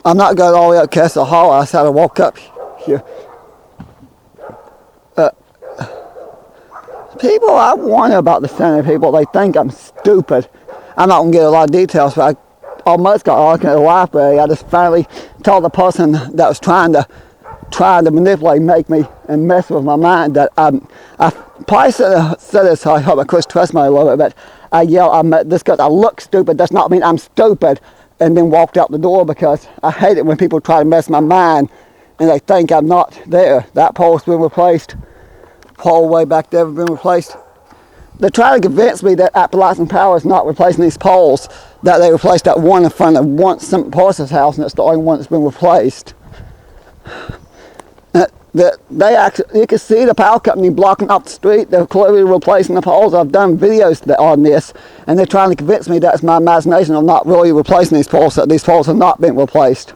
I'm not going all the way up Castle Hall. I just had to walk up here. People, I wonder about the center people. They think I'm stupid. I'm not going to get a lot of details, but I almost got arguing at the library. I just finally told the person that was trying to manipulate, make me, and mess with my mind that I probably said this, so I hope I could trust me a little bit, but I yelled, this because I look stupid does not mean I'm stupid, and then walked out the door because I hate it when people try to mess my mind and they think I'm not there. That pole's been replaced. Pole way back there has been replaced. They try to convince me that Appalachian Power is not replacing these poles, that they replaced that one in front of St. Paul's house, and it's the only one that's been replaced. They actually, you can see the power company blocking up the street. They're clearly replacing the poles. I've done videos on this, and they're trying to convince me that it's my imagination of not really replacing these poles, that these poles have not been replaced.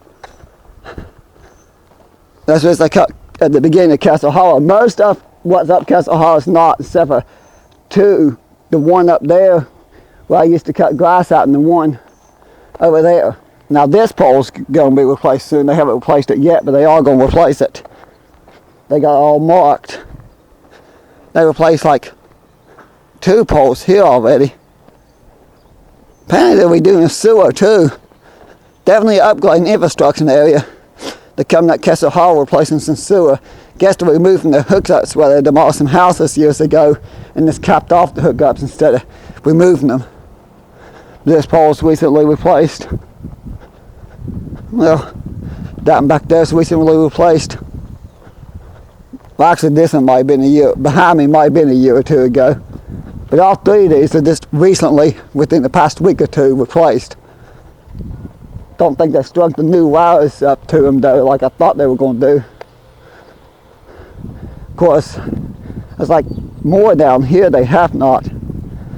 That's what they cut at the beginning of Castle Hollow. Most of what's up Castle Hollow is not, except for the one up there where I used to cut grass out, and the one over there. Now this pole's going to be replaced soon. They haven't replaced it yet, but they are going to replace it. They got it all marked. They replaced like 2 poles here already. Apparently they'll be doing a sewer too. Definitely upgrading infrastructure in the area. They're coming at Castle Hall replacing some sewer. Guess they're removing the hookups where they demolished some houses years ago and just capped off the hookups instead of removing them. This pole's recently replaced. Well, that one back there's recently replaced. Well, actually this one might have been a year, behind me might have been a year or 2 ago. But all 3 of these are just recently, within the past week or 2, replaced. Don't think they struck the new wires up to them though, like I thought they were going to do. Of course, there's like more down here they have not.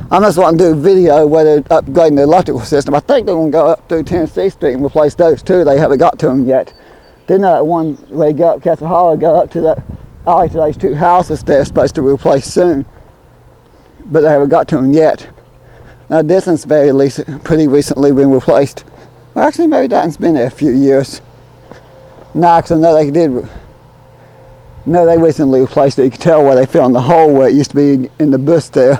I'm just wanting to do a video where they're upgrading the electrical system. I think they're going to go up through Tennessee Street and replace those too. They haven't got to them yet. Then that one where you go up Castle Hollow, go up to that alley to those 2 houses they're supposed to replace soon. But they haven't got to them yet. Now this one's pretty recently been replaced. Well, actually maybe that one's been there a few years. No, because I know they did. No, they recently replaced it. You can tell where they found the hole where it used to be in the bush there.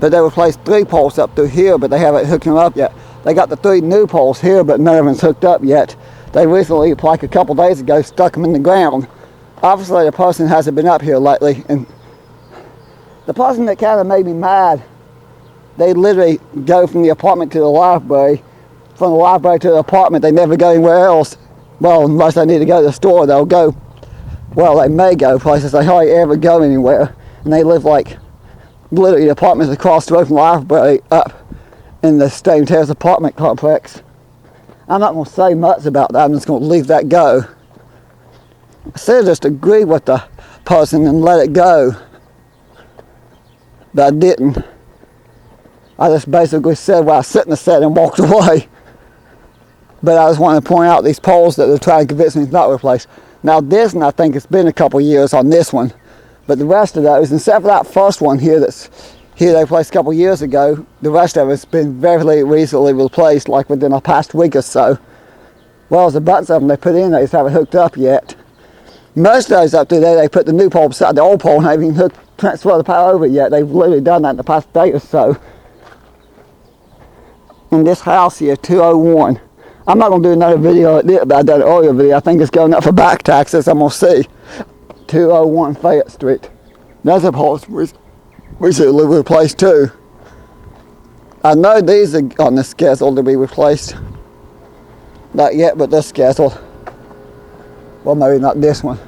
But they replaced 3 poles up through here, but they haven't hooked them up yet. They got the 3 new poles here, but none of them's hooked up yet. They recently, like a couple days ago, stuck them in the ground. Obviously the person hasn't been up here lately, and the person that kind of made me mad, they literally go from the apartment to the library, from the library to the apartment. They never go anywhere else. Well, unless they need to go to the store, they'll go. Well, they may go places. They hardly ever go anywhere, and they live like literally the apartments across the road from the library up in the Stone Terrace apartment complex. I'm not going to say much about that. I'm just going to leave that go. I said just agree with the person and let it go. But I didn't. I just basically said what I shouldn't have said and walked away. But I just want to point out these poles that they're trying to convince me is not replaced. Now this one, I think it's been a couple years on this one. But the rest of those, except for that first one here they replaced a couple years ago, the rest of it's been very recently replaced, like within the past week or so. Well, there's a bunch of them they put in, they just haven't hooked up yet. Most of those up through there, they put the new pole beside the old pole and haven't even transferred the power over yet. They've literally done that in the past day or so. In this house here, 201. I'm not going to do another video like this, but I done an earlier video. I think it's going up for back taxes, I'm going to see. 201 Fayette Street. That's a pole recently replaced too. I know these are on the schedule to be replaced. Not yet, but this schedule. Well, maybe not this one.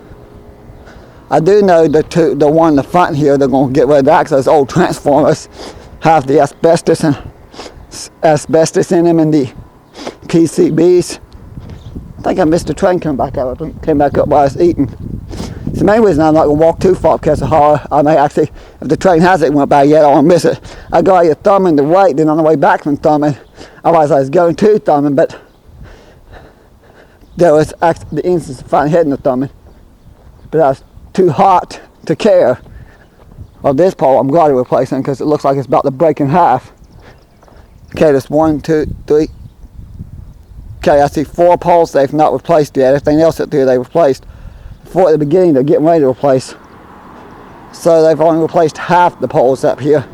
I do know the one in the front here, they're going to get rid of that because those old transformers have the asbestos in them and the PCBs. I think I missed a train coming back up. I came back up while I was eating. It's the main reason I'm not going to walk too far up Castle Hollow. I may actually, if the train hasn't went by yet, I won't miss it. I go either Thurman to Wright, then on the way back from Thurman. Otherwise I was going to Thurman, but there was the instance of finally hitting the Thurman, but I was too hot to care. Well, this pole I'm glad to replace it because it looks like it's about to break in half. Okay, there's 1, 2, 3. Okay, I see 4 poles they've not replaced yet. Everything else up there they replaced. 4 at the beginning they're getting ready to replace. So they've only replaced half the poles up here.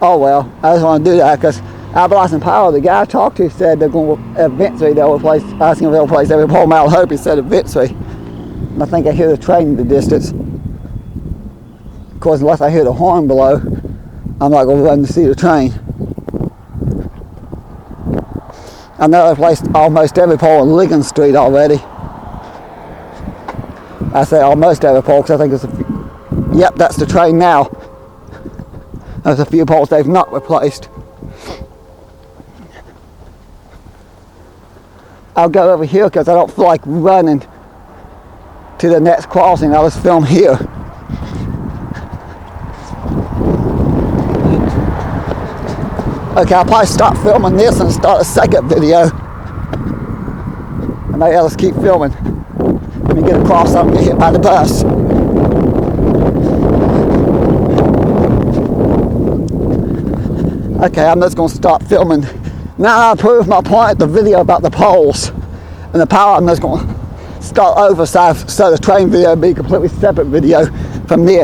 Oh well, I just want to do that because Appalachian Power, the guy I talked to said they're going to eventually they'll replace, asking if they'll replace every pole. Mount Hope, he said eventually. And I think I hear the train in the distance. Of course, unless I hear the horn below, I'm not going to run to see the train. I know they've replaced almost every pole on Ligon Street already. I say almost every pole because I think there's a few. Yep, that's the train now. There's a few poles they've not replaced. I'll go over here because I don't feel like running to the next crossing. I'll just film here. Okay, I'll probably stop filming this and start a second video. And maybe I'll just keep filming. Let me get across so I don't get hit by the bus. Okay, I'm just going to stop filming. Now I proved my point, the video about the poles and the power. I'm just going to start over so the train video will be a completely separate video from this.